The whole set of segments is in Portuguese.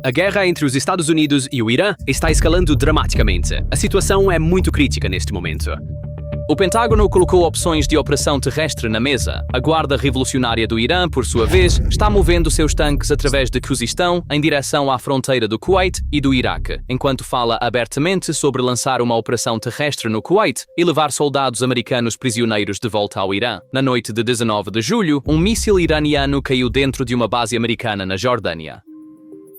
A guerra entre os Estados Unidos e o Irã está escalando dramaticamente. A situação é muito crítica neste momento. O Pentágono colocou opções de operação terrestre na mesa. A Guarda Revolucionária do Irã, por sua vez, está movendo seus tanques através de Khuzistão em direção à fronteira do Kuwait e do Iraque, enquanto fala abertamente sobre lançar uma operação terrestre no Kuwait e levar soldados americanos prisioneiros de volta ao Irã. Na noite de 19 de julho, um míssil iraniano caiu dentro de uma base americana na Jordânia.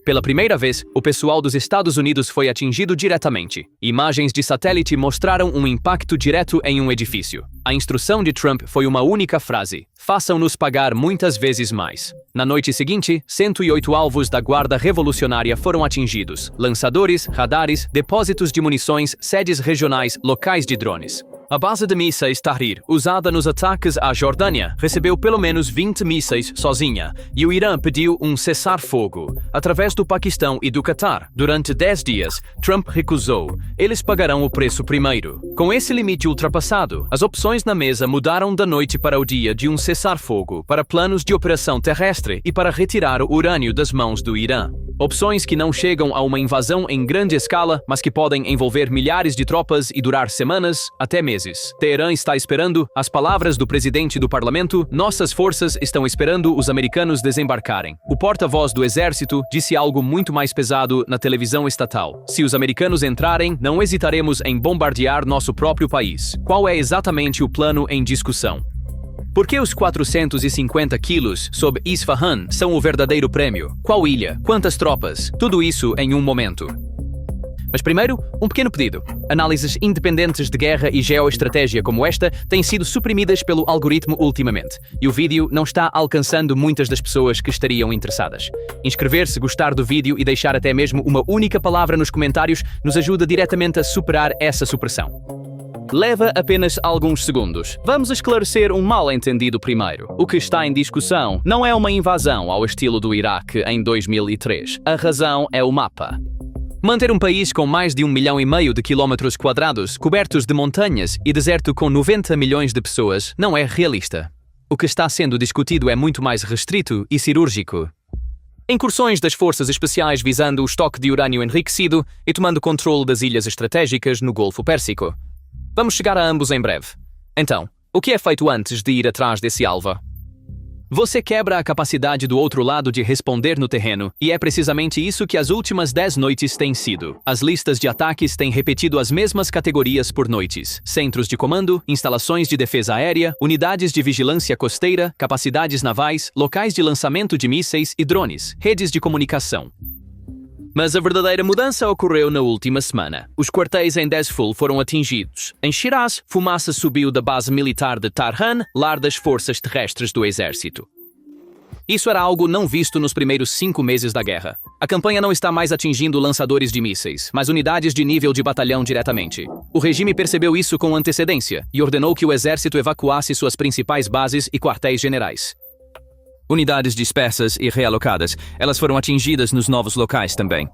Pela primeira vez, o pessoal dos Estados Unidos foi atingido diretamente. Imagens de satélite mostraram um impacto direto em um edifício. A instrução de Trump foi uma única frase: façam-nos pagar muitas vezes mais. Na noite seguinte, 108 alvos da Guarda Revolucionária foram atingidos: lançadores, radares, depósitos de munições, sedes regionais, locais de drones. A base de mísseis Tahrir, usada nos ataques à Jordânia, recebeu pelo menos 20 mísseis sozinha, e o Irã pediu um cessar-fogo. Através do Paquistão e do Catar, durante 10 dias, Trump recusou. Eles pagarão o preço primeiro. Com esse limite ultrapassado, as opções na mesa mudaram da noite para o dia de um cessar-fogo para planos de operação terrestre e para retirar o urânio das mãos do Irã. Opções que não chegam a uma invasão em grande escala, mas que podem envolver milhares de tropas e durar semanas, até meses. Teherã está esperando as palavras do presidente do parlamento. Nossas forças estão esperando os americanos desembarcarem. O porta-voz do exército disse algo muito mais pesado na televisão estatal: se os americanos entrarem, não hesitaremos em bombardear nosso próprio país. Qual é exatamente o plano em discussão? Por que os 450 quilos sob Isfahan são o verdadeiro prêmio? Qual ilha? Quantas tropas? Tudo isso em um momento. Mas primeiro, um pequeno pedido. Análises independentes de guerra e geoestratégia como esta têm sido suprimidas pelo algoritmo ultimamente, e o vídeo não está alcançando muitas das pessoas que estariam interessadas. Inscrever-se, gostar do vídeo e deixar até mesmo uma única palavra nos comentários nos ajuda diretamente a superar essa supressão. Leva apenas alguns segundos. Vamos esclarecer um mal-entendido primeiro. O que está em discussão não é uma invasão ao estilo do Iraque em 2003. A razão é o mapa. Manter um país com mais de 1,5 milhão de quilómetros quadrados, cobertos de montanhas e deserto com 90 milhões de pessoas, não é realista. O que está sendo discutido é muito mais restrito e cirúrgico. Incursões das forças especiais visando o estoque de urânio enriquecido e tomando controle das ilhas estratégicas no Golfo Pérsico. Vamos chegar a ambos em breve. Então, o que é feito antes de ir atrás desse alvo? Você quebra a capacidade do outro lado de responder no terreno, e é precisamente isso que as últimas 10 noites têm sido. As listas de ataques têm repetido as mesmas categorias por noites: centros de comando, instalações de defesa aérea, unidades de vigilância costeira, capacidades navais, locais de lançamento de mísseis e drones, redes de comunicação. Mas a verdadeira mudança ocorreu na última semana. Os quartéis em Dezful foram atingidos. Em Shiraz, fumaça subiu da base militar de Tarhan, lar das forças terrestres do exército. Isso era algo não visto nos primeiros 5 meses da guerra. A campanha não está mais atingindo lançadores de mísseis, mas unidades de nível de batalhão diretamente. O regime percebeu isso com antecedência e ordenou que o exército evacuasse suas principais bases e quartéis generais. Unidades dispersas e realocadas, elas foram atingidas nos novos locais também.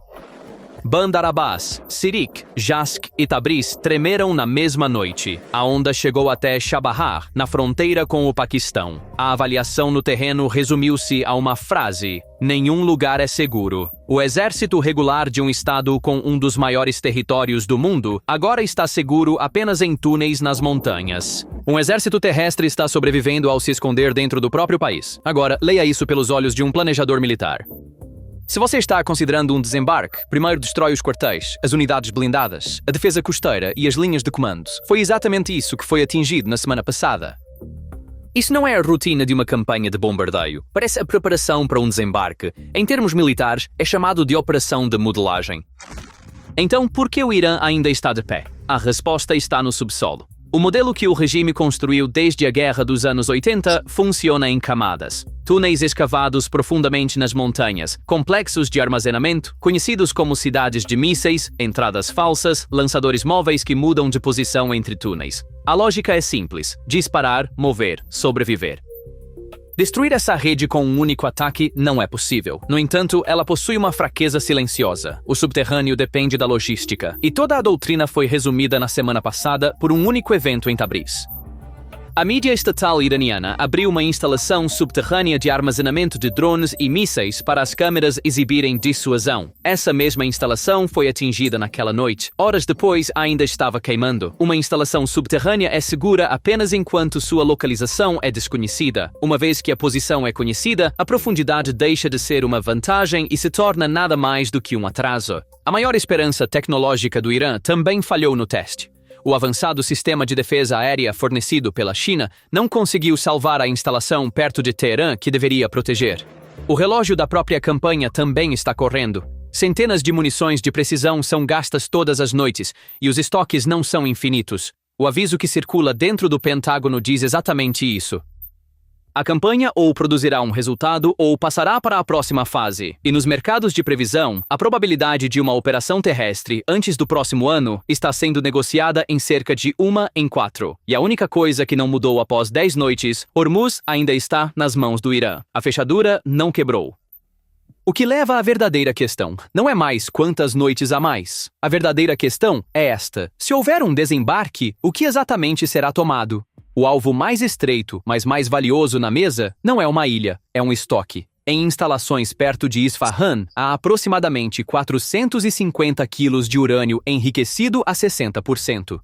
Bandar Abbas, Sirik, Jask e Tabriz tremeram na mesma noite. A onda chegou até Chabahar, na fronteira com o Paquistão. A avaliação no terreno resumiu-se a uma frase: nenhum lugar é seguro. O exército regular de um estado com um dos maiores territórios do mundo agora está seguro apenas em túneis nas montanhas. Um exército terrestre está sobrevivendo ao se esconder dentro do próprio país. Agora, leia isso pelos olhos de um planejador militar. Se você está considerando um desembarque, primeiro destrói os quartéis, as unidades blindadas, a defesa costeira e as linhas de comandos. Foi exatamente isso que foi atingido na semana passada. Isso não é a rotina de uma campanha de bombardeio. Parece a preparação para um desembarque. Em termos militares, é chamado de operação de modelagem. Então, por que o Irã ainda está de pé? A resposta está no subsolo. O modelo que o regime construiu desde a guerra dos anos 80 funciona em camadas. Túneis escavados profundamente nas montanhas, complexos de armazenamento, conhecidos como cidades de mísseis, entradas falsas, lançadores móveis que mudam de posição entre túneis. A lógica é simples: disparar, mover, sobreviver. Destruir essa rede com um único ataque não é possível. No entanto, ela possui uma fraqueza silenciosa. O subterrâneo depende da logística, e toda a doutrina foi resumida na semana passada por um único evento em Tabriz. A mídia estatal iraniana abriu uma instalação subterrânea de armazenamento de drones e mísseis para as câmeras exibirem dissuasão. Essa mesma instalação foi atingida naquela noite. Horas depois, ainda estava queimando. Uma instalação subterrânea é segura apenas enquanto sua localização é desconhecida. Uma vez que a posição é conhecida, a profundidade deixa de ser uma vantagem e se torna nada mais do que um atraso. A maior esperança tecnológica do Irã também falhou no teste. O avançado sistema de defesa aérea fornecido pela China não conseguiu salvar a instalação perto de Teherã que deveria proteger. O relógio da própria campanha também está correndo. Centenas de munições de precisão são gastas todas as noites e os estoques não são infinitos. O aviso que circula dentro do Pentágono diz exatamente isso. A campanha ou produzirá um resultado ou passará para a próxima fase. E nos mercados de previsão, a probabilidade de uma operação terrestre antes do próximo ano está sendo negociada em cerca de 1 em 4. E a única coisa que não mudou após 10 noites, Hormuz ainda está nas mãos do Irã. A fechadura não quebrou. O que leva à verdadeira questão não é mais quantas noites a mais. A verdadeira questão é esta. Se houver um desembarque, o que exatamente será tomado? O alvo mais estreito, mas mais valioso na mesa, não é uma ilha, é um estoque. Em instalações perto de Isfahan, há aproximadamente 450 quilos de urânio enriquecido a 60%.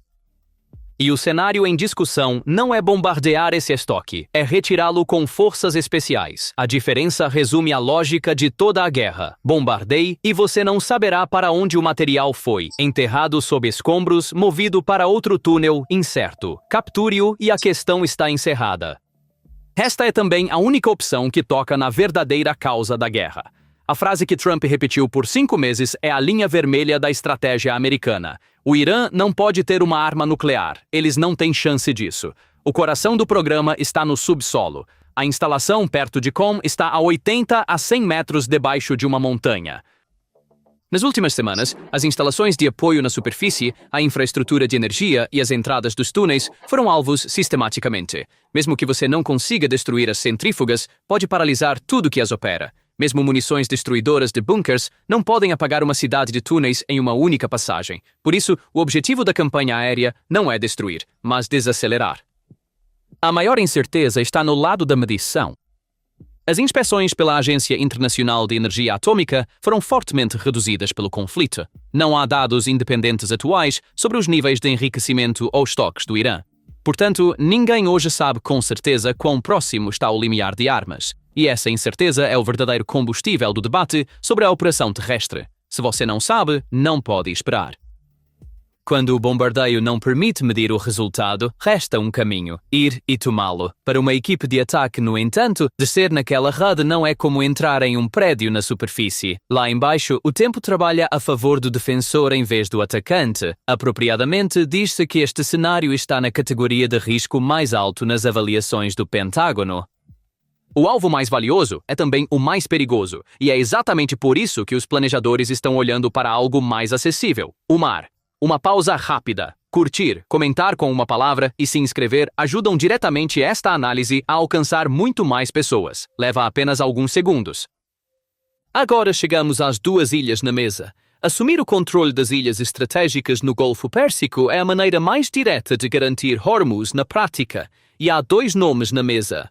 E o cenário em discussão não é bombardear esse estoque, é retirá-lo com forças especiais. A diferença resume a lógica de toda a guerra. Bombardeie e você não saberá para onde o material foi. Enterrado sob escombros, movido para outro túnel incerto. Capture-o e a questão está encerrada. Esta é também a única opção que toca na verdadeira causa da guerra. A frase que Trump repetiu por 5 meses é a linha vermelha da estratégia americana. O Irã não pode ter uma arma nuclear. Eles não têm chance disso. O coração do programa está no subsolo. A instalação perto de Qom está a 80 a 100 metros debaixo de uma montanha. Nas últimas semanas, as instalações de apoio na superfície, a infraestrutura de energia e as entradas dos túneis foram alvos sistematicamente. Mesmo que você não consiga destruir as centrífugas, pode paralisar tudo que as opera. Mesmo munições destruidoras de bunkers não podem apagar uma cidade de túneis em uma única passagem. Por isso, o objetivo da campanha aérea não é destruir, mas desacelerar. A maior incerteza está no lado da medição. As inspeções pela Agência Internacional de Energia Atômica foram fortemente reduzidas pelo conflito. Não há dados independentes atuais sobre os níveis de enriquecimento ou estoques do Irã. Portanto, ninguém hoje sabe com certeza quão próximo está o limiar de armas. E essa incerteza é o verdadeiro combustível do debate sobre a operação terrestre. Se você não sabe, não pode esperar. Quando o bombardeio não permite medir o resultado, resta um caminho: ir e tomá-lo. Para uma equipe de ataque, no entanto, descer naquela rede não é como entrar em um prédio na superfície. Lá embaixo, o tempo trabalha a favor do defensor em vez do atacante. Apropriadamente, diz-se que este cenário está na categoria de risco mais alto nas avaliações do Pentágono. O alvo mais valioso é também o mais perigoso, e é exatamente por isso que os planejadores estão olhando para algo mais acessível: o mar. Uma pausa rápida, curtir, comentar com uma palavra e se inscrever ajudam diretamente esta análise a alcançar muito mais pessoas. Leva apenas alguns segundos. Agora chegamos às 2 ilhas na mesa. Assumir o controle das ilhas estratégicas no Golfo Pérsico é a maneira mais direta de garantir Hormuz na prática, e há 2 nomes na mesa.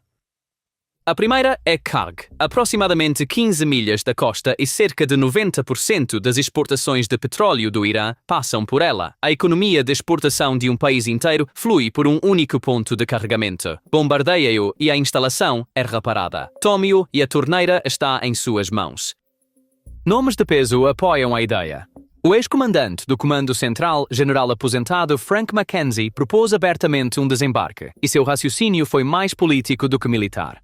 A primeira é Karg, aproximadamente 15 milhas da costa e cerca de 90% das exportações de petróleo do Irã passam por ela. A economia de exportação de um país inteiro flui por um único ponto de carregamento. Bombardeie-o e a instalação é reparada. Tome-o e a torneira está em suas mãos. Nomes de peso apoiam a ideia. O ex-comandante do Comando Central, general aposentado Frank McKenzie, propôs abertamente um desembarque, e seu raciocínio foi mais político do que militar.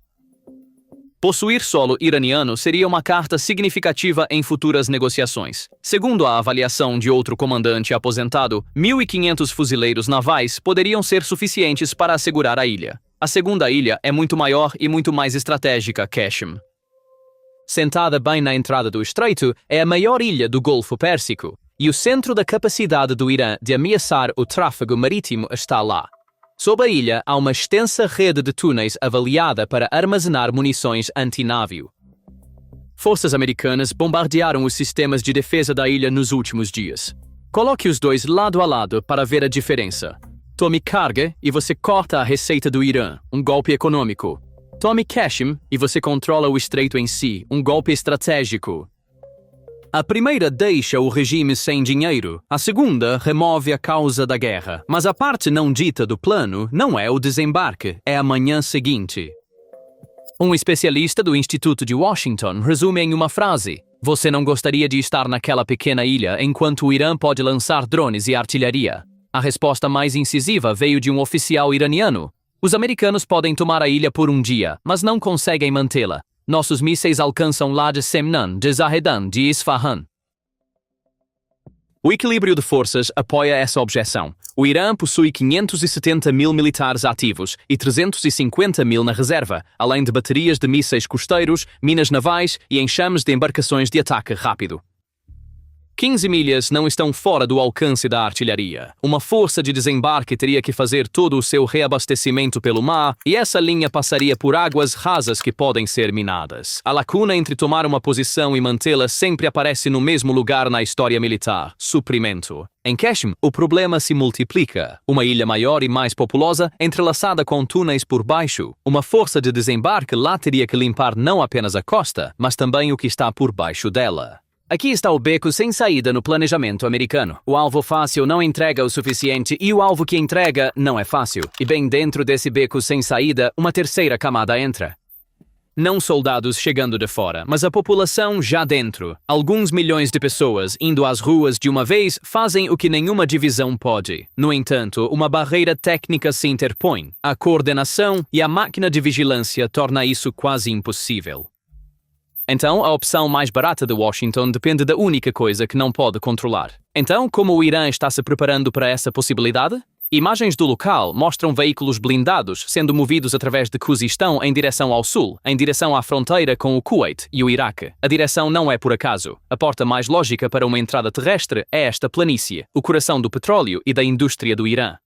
Possuir solo iraniano seria uma carta significativa em futuras negociações. Segundo a avaliação de outro comandante aposentado, 1.500 fuzileiros navais poderiam ser suficientes para assegurar a ilha. A segunda ilha é muito maior e muito mais estratégica, Qashem. Sentada bem na entrada do estreito, é a maior ilha do Golfo Pérsico, e o centro da capacidade do Irã de ameaçar o tráfego marítimo está lá. Sob a ilha há uma extensa rede de túneis avaliada para armazenar munições antinávio. Forças americanas bombardearam os sistemas de defesa da ilha nos últimos dias. Coloque os dois lado a lado para ver a diferença. Tome carga e você corta a receita do Irã, um golpe econômico. Tome Qasem e você controla o estreito em si, um golpe estratégico. A primeira deixa o regime sem dinheiro, a segunda remove a causa da guerra. Mas a parte não dita do plano não é o desembarque, é a manhã seguinte. Um especialista do Instituto de Washington resume em uma frase: você não gostaria de estar naquela pequena ilha enquanto o Irã pode lançar drones e artilharia. A resposta mais incisiva veio de um oficial iraniano. Os americanos podem tomar a ilha por um dia, mas não conseguem mantê-la. Nossos mísseis alcançam lá de Semnan, de Zahedan, de Isfahan. O equilíbrio de forças apoia essa objeção. O Irã possui 570 mil militares ativos e 350 mil na reserva, além de baterias de mísseis costeiros, minas navais e enxames de embarcações de ataque rápido. 15 milhas não estão fora do alcance da artilharia. Uma força de desembarque teria que fazer todo o seu reabastecimento pelo mar, e essa linha passaria por águas rasas que podem ser minadas. A lacuna entre tomar uma posição e mantê-la sempre aparece no mesmo lugar na história militar: suprimento. Em Qasem, o problema se multiplica. Uma ilha maior e mais populosa, entrelaçada com túneis por baixo. Uma força de desembarque lá teria que limpar não apenas a costa, mas também o que está por baixo dela. Aqui está o beco sem saída no planejamento americano. O alvo fácil não entrega o suficiente e o alvo que entrega não é fácil. E bem dentro desse beco sem saída, uma terceira camada entra. Não soldados chegando de fora, mas a população já dentro. Alguns milhões de pessoas indo às ruas de uma vez fazem o que nenhuma divisão pode. No entanto, uma barreira técnica se interpõe. A coordenação e a máquina de vigilância torna isso quase impossível. Então, a opção mais barata de Washington depende da única coisa que não pode controlar. Então, como o Irã está se preparando para essa possibilidade? Imagens do local mostram veículos blindados sendo movidos através de Khuzistão em direção ao sul, em direção à fronteira com o Kuwait e o Iraque. A direção não é por acaso. A porta mais lógica para uma entrada terrestre é esta planície, o coração do petróleo e da indústria do Irã.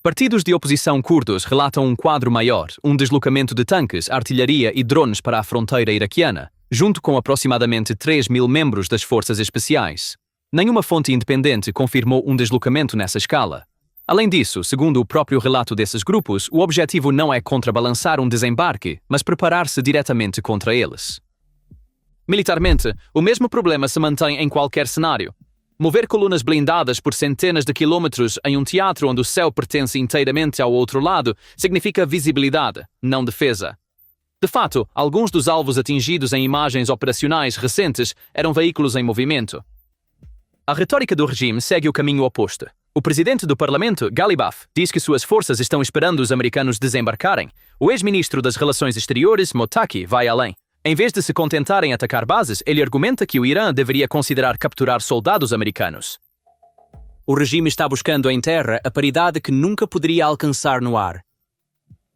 Partidos de oposição curdos relatam um quadro maior, um deslocamento de tanques, artilharia e drones para a fronteira iraquiana, junto com aproximadamente 3 mil membros das forças especiais. Nenhuma fonte independente confirmou um deslocamento nessa escala. Além disso, segundo o próprio relato desses grupos, o objetivo não é contrabalançar um desembarque, mas preparar-se diretamente contra eles. Militarmente, o mesmo problema se mantém em qualquer cenário. Mover colunas blindadas por centenas de quilômetros em um teatro onde o céu pertence inteiramente ao outro lado significa visibilidade, não defesa. De fato, alguns dos alvos atingidos em imagens operacionais recentes eram veículos em movimento. A retórica do regime segue o caminho oposto. O presidente do parlamento, Ghalibaf, diz que suas forças estão esperando os americanos desembarcarem. O ex-ministro das Relações Exteriores, Mottaki, vai além. Em vez de se contentar em atacar bases, ele argumenta que o Irã deveria considerar capturar soldados americanos. O regime está buscando em terra a paridade que nunca poderia alcançar no ar.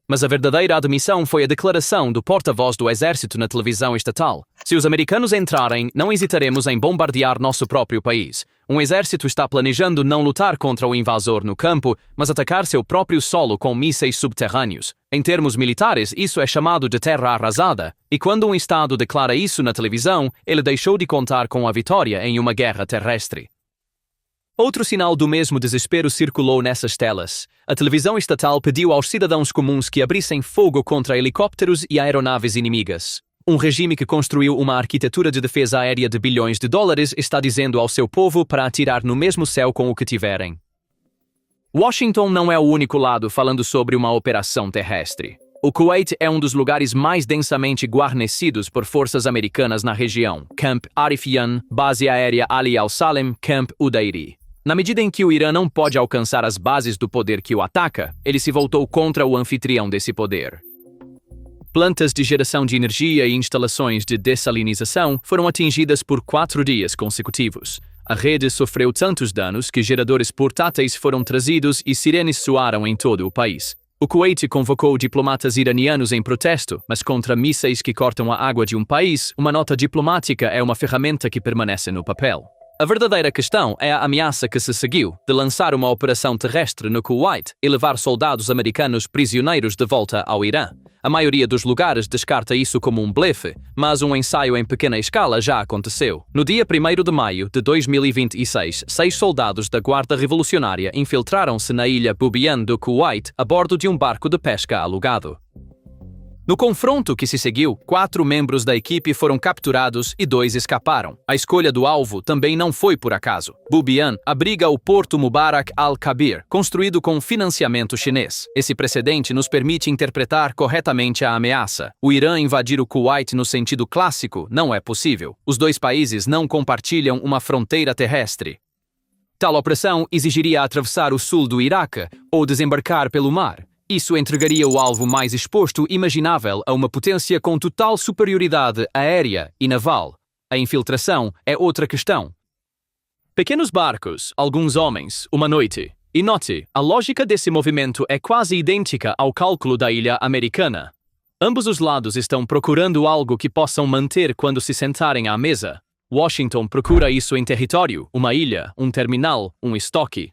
Mas a verdadeira admissão foi a declaração do porta-voz do exército na televisão estatal. Se os americanos entrarem, não hesitaremos em bombardear nosso próprio país. Um exército está planejando não lutar contra o invasor no campo, mas atacar seu próprio solo com mísseis subterrâneos. Em termos militares, isso é chamado de terra arrasada, e quando um Estado declara isso na televisão, ele deixou de contar com a vitória em uma guerra terrestre. Outro sinal do mesmo desespero circulou nessas telas. A televisão estatal pediu aos cidadãos comuns que abrissem fogo contra helicópteros e aeronaves inimigas. Um regime que construiu uma arquitetura de defesa aérea de bilhões de dólares está dizendo ao seu povo para atirar no mesmo céu com o que tiverem. Washington não é o único lado falando sobre uma operação terrestre. O Kuwait é um dos lugares mais densamente guarnecidos por forças americanas na região. Camp Arifjan, Base Aérea Ali al-Salem, Camp Udairi. Na medida em que o Irã não pode alcançar as bases do poder que o ataca, ele se voltou contra o anfitrião desse poder. Plantas de geração de energia e instalações de dessalinização foram atingidas por 4 dias consecutivos. A rede sofreu tantos danos que geradores portáteis foram trazidos e sirenes soaram em todo o país. O Kuwait convocou diplomatas iranianos em protesto, mas contra mísseis que cortam a água de um país, uma nota diplomática é uma ferramenta que permanece no papel. A verdadeira questão é a ameaça que se seguiu de lançar uma operação terrestre no Kuwait e levar soldados americanos prisioneiros de volta ao Irã. A maioria dos lugares descarta isso como um blefe, mas um ensaio em pequena escala já aconteceu. No dia 1º de maio de 2026, 6 soldados da Guarda Revolucionária infiltraram-se na ilha Bubiyan do Kuwait a bordo de um barco de pesca alugado. No confronto que se seguiu, 4 membros da equipe foram capturados e 2 escaparam. A escolha do alvo também não foi por acaso. Bubiyan abriga o Porto Mubarak al-Kabir, construído com financiamento chinês. Esse precedente nos permite interpretar corretamente a ameaça. O Irã invadir o Kuwait no sentido clássico não é possível. Os 2 países não compartilham uma fronteira terrestre. Tal operação exigiria atravessar o sul do Iraque ou desembarcar pelo mar. Isso entregaria o alvo mais exposto imaginável a uma potência com total superioridade aérea e naval. A infiltração é outra questão. Pequenos barcos, alguns homens, uma noite. E note, a lógica desse movimento é quase idêntica ao cálculo da ilha americana. Ambos os lados estão procurando algo que possam manter quando se sentarem à mesa. Washington procura isso em território, uma ilha, um terminal, um estoque.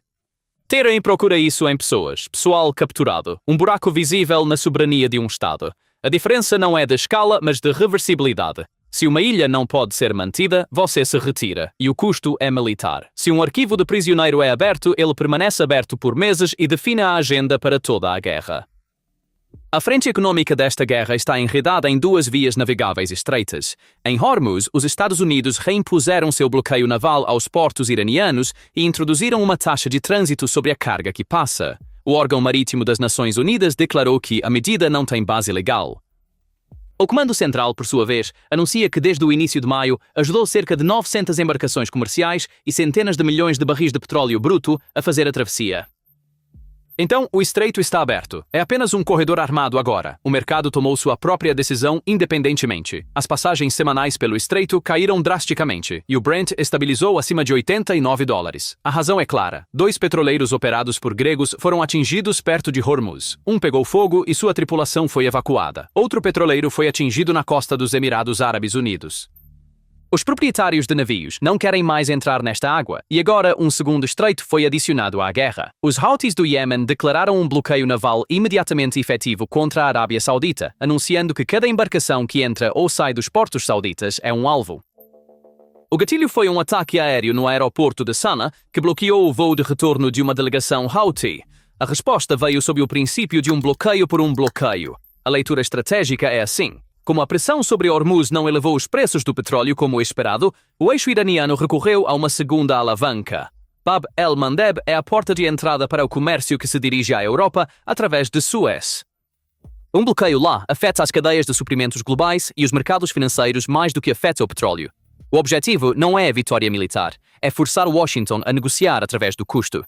Teherã procura isso em pessoas, pessoal capturado, um buraco visível na soberania de um Estado. A diferença não é de escala, mas de reversibilidade. Se uma ilha não pode ser mantida, você se retira, e o custo é militar. Se um arquivo de prisioneiro é aberto, ele permanece aberto por meses e define a agenda para toda a guerra. A frente econômica desta guerra está enredada em 2 vias navegáveis estreitas. Em Hormuz, os Estados Unidos reimpuseram seu bloqueio naval aos portos iranianos e introduziram uma taxa de trânsito sobre a carga que passa. O órgão marítimo das Nações Unidas declarou que a medida não tem base legal. O Comando Central, por sua vez, anuncia que desde o início de maio ajudou cerca de 900 embarcações comerciais e centenas de milhões de barris de petróleo bruto a fazer a travessia. Então, o estreito está aberto. É apenas um corredor armado agora. O mercado tomou sua própria decisão independentemente. As passagens semanais pelo estreito caíram drasticamente e o Brent estabilizou acima de $89. A razão é clara. 2 petroleiros operados por gregos foram atingidos perto de Hormuz. Um pegou fogo e sua tripulação foi evacuada. Outro petroleiro foi atingido na costa dos Emirados Árabes Unidos. Os proprietários de navios não querem mais entrar nesta água, e agora um segundo estreito foi adicionado à guerra. Os Houthis do Iêmen declararam um bloqueio naval imediatamente efetivo contra a Arábia Saudita, anunciando que cada embarcação que entra ou sai dos portos sauditas é um alvo. O gatilho foi um ataque aéreo no aeroporto de Sanaa, que bloqueou o voo de retorno de uma delegação Houthi. A resposta veio sob o princípio de um bloqueio por um bloqueio. A leitura estratégica é assim. Como a pressão sobre Hormuz não elevou os preços do petróleo como esperado, o eixo iraniano recorreu a uma segunda alavanca. Bab el-Mandeb é a porta de entrada para o comércio que se dirige à Europa através de Suez. Um bloqueio lá afeta as cadeias de suprimentos globais e os mercados financeiros mais do que afeta o petróleo. O objetivo não é a vitória militar, é forçar Washington a negociar através do custo.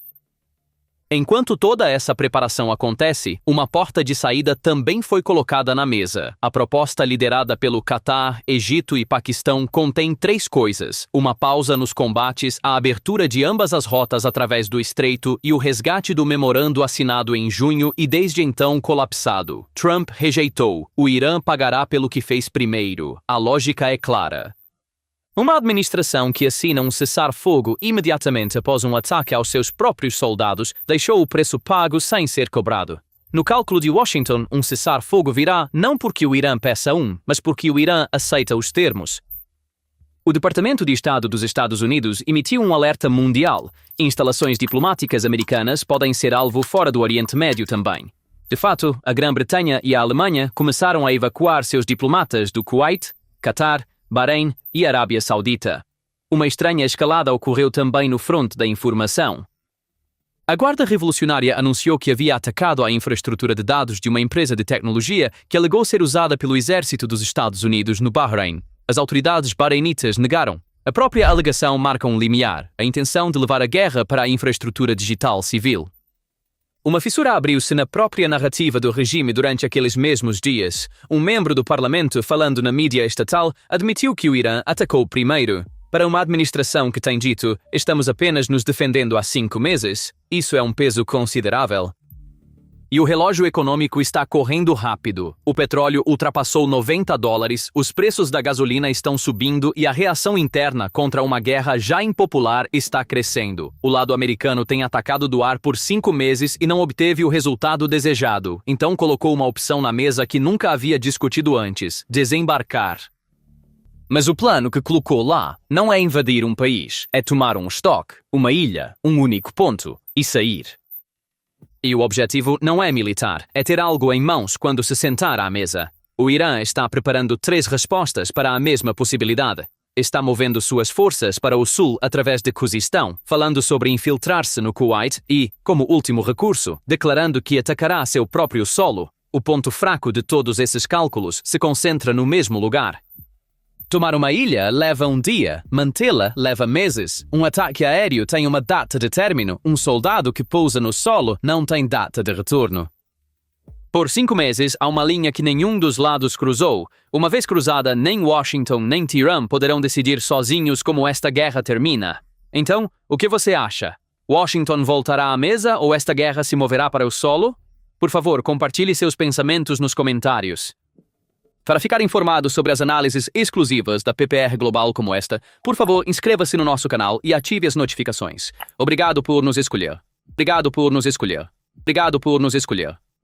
Enquanto toda essa preparação acontece, uma porta de saída também foi colocada na mesa. A proposta liderada pelo Catar, Egito e Paquistão contém 3 coisas: uma pausa nos combates, a abertura de ambas as rotas através do estreito e o resgate do memorando assinado em junho e desde então colapsado. Trump rejeitou. O Irã pagará pelo que fez primeiro. A lógica é clara. Uma administração que assina um cessar-fogo imediatamente após um ataque aos seus próprios soldados deixou o preço pago sem ser cobrado. No cálculo de Washington, um cessar-fogo virá não porque o Irã peça mas porque o Irã aceita os termos. O Departamento de Estado dos Estados Unidos emitiu um alerta mundial. Instalações diplomáticas americanas podem ser alvo fora do Oriente Médio também. De fato, a Grã-Bretanha e a Alemanha começaram a evacuar seus diplomatas do Kuwait, Catar, Bahrein e Arábia Saudita. Uma estranha escalada ocorreu também no fronte da informação. A Guarda Revolucionária anunciou que havia atacado a infraestrutura de dados de uma empresa de tecnologia que alegou ser usada pelo exército dos Estados Unidos no Bahrein. As autoridades bahreinitas negaram. A própria alegação marca um limiar, a intenção de levar a guerra para a infraestrutura digital civil. Uma fissura abriu-se na própria narrativa do regime durante aqueles mesmos dias. Um membro do parlamento, falando na mídia estatal, admitiu que o Irã atacou primeiro. Para uma administração que tem dito, estamos apenas nos defendendo há 5 meses, isso é um peso considerável. E o relógio econômico está correndo rápido. O petróleo ultrapassou $90, os preços da gasolina estão subindo e a reação interna contra uma guerra já impopular está crescendo. O lado americano tem atacado do ar por 5 meses e não obteve o resultado desejado. Então colocou uma opção na mesa que nunca havia discutido antes: desembarcar. Mas o plano que colocou lá não é invadir um país, é tomar um estoque, uma ilha, um único ponto, e sair. E o objetivo não é militar, é ter algo em mãos quando se sentar à mesa. O Irã está preparando 3 respostas para a mesma possibilidade. Está movendo suas forças para o sul através de Khuzistão, falando sobre infiltrar-se no Kuwait e, como último recurso, declarando que atacará seu próprio solo. O ponto fraco de todos esses cálculos se concentra no mesmo lugar. Tomar uma ilha leva um dia, mantê-la leva meses. Um ataque aéreo tem uma data de término, um soldado que pousa no solo não tem data de retorno. Por 5 meses, há uma linha que nenhum dos lados cruzou. Uma vez cruzada, nem Washington nem Teherã poderão decidir sozinhos como esta guerra termina. Então, o que você acha? Washington voltará à mesa ou esta guerra se moverá para o solo? Por favor, compartilhe seus pensamentos nos comentários. Para ficar informado sobre as análises exclusivas da PPR Global como esta, por favor, inscreva-se no nosso canal e ative as notificações. Obrigado por nos escolher. Obrigado por nos escolher. Obrigado por nos escolher.